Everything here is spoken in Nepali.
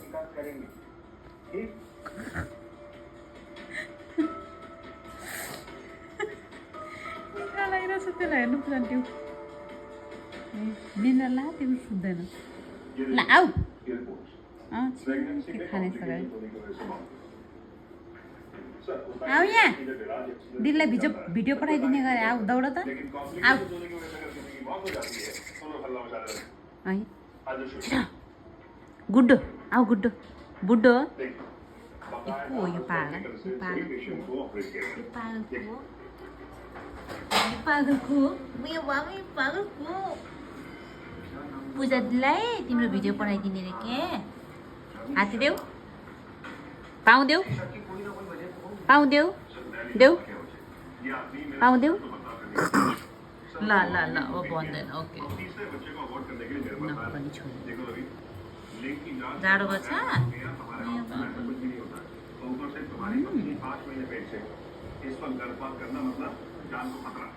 तहकीकात करेंगे ठीक। निद्रालाई छ त्यसलाई हेर्नु पुरा त्यो निन्द्रा ला तिम्रो सुत्दैन ला आऊ के खाने सगाइ आऊ यहाँ दिदीलाई भिडियो पठाइदिने गरे आऊ दौड त आऊ है गुड्डो आऊ गुड्डो बुड्डो को हो यो पागल पागलको पूजा दिदीलाई तिम्रो भिडियो पठाइदिने रे के हाती देऊ पाउँदेऊ पाउँदेऊ देऊ पाउँदेऊ ल ल ल अब भन्दैन ओके पनि छोड्नु जाडो गर्छ इस पर गर्भपात करना मतलब जान को खतरा।